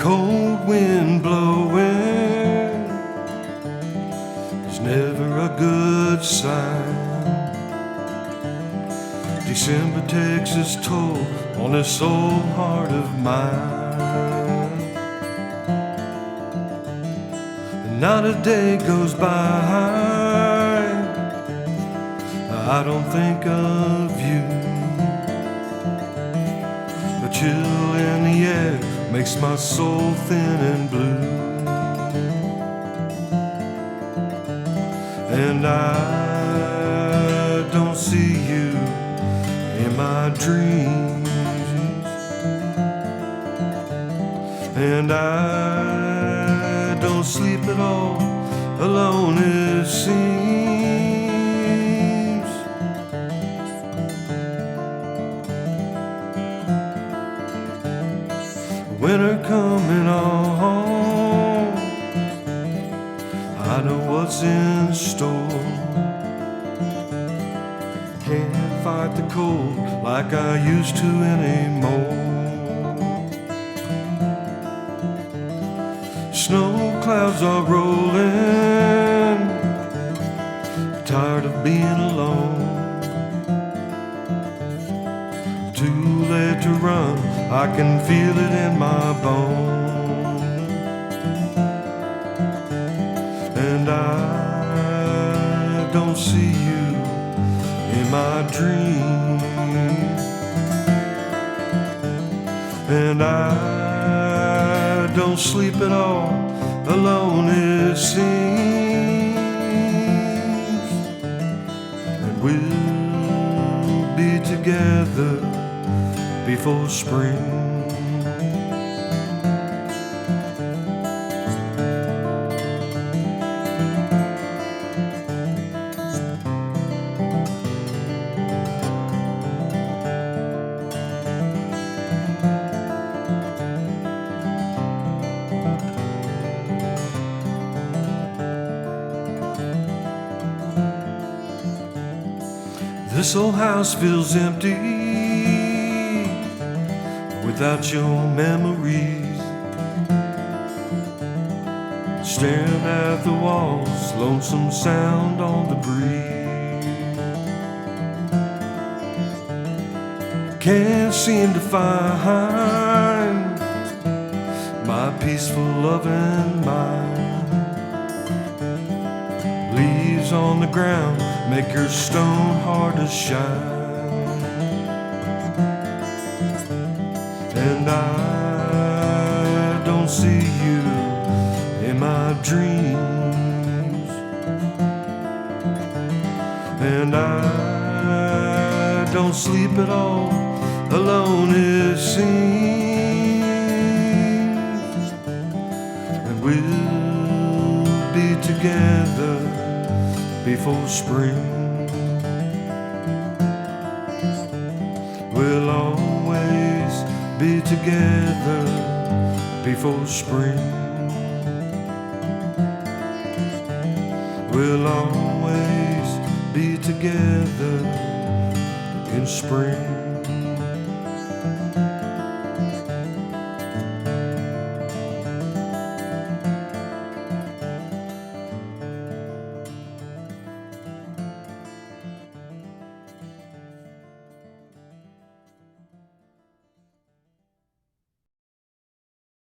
cold wind blowing is never a good sign. December takes its toll on this old heart of mine, and not a day goes by I don't think of you. A chill in the air makes my soul thin and blue, and I don't see you in my dreams, and I don't sleep at all alone it seems. Winter coming on, I know what's in store. Can't fight the cold like I used to anymore. Snow clouds are rolling, tired of being alone. Too late to run, I can feel it in my bones, and I don't see you in my dreams, and I don't sleep at all alone it seems, and we'll be together before spring. This old house feels empty without your memories. Staring at the walls, lonesome sound on the breeze. Can't seem to find my peaceful loving mind. Leaves on the ground make your stone heart to shine, and I don't see you in my dreams, and I don't sleep at all alone it seems, and we'll be together before spring. We'll always be together before spring. We'll always be together in spring.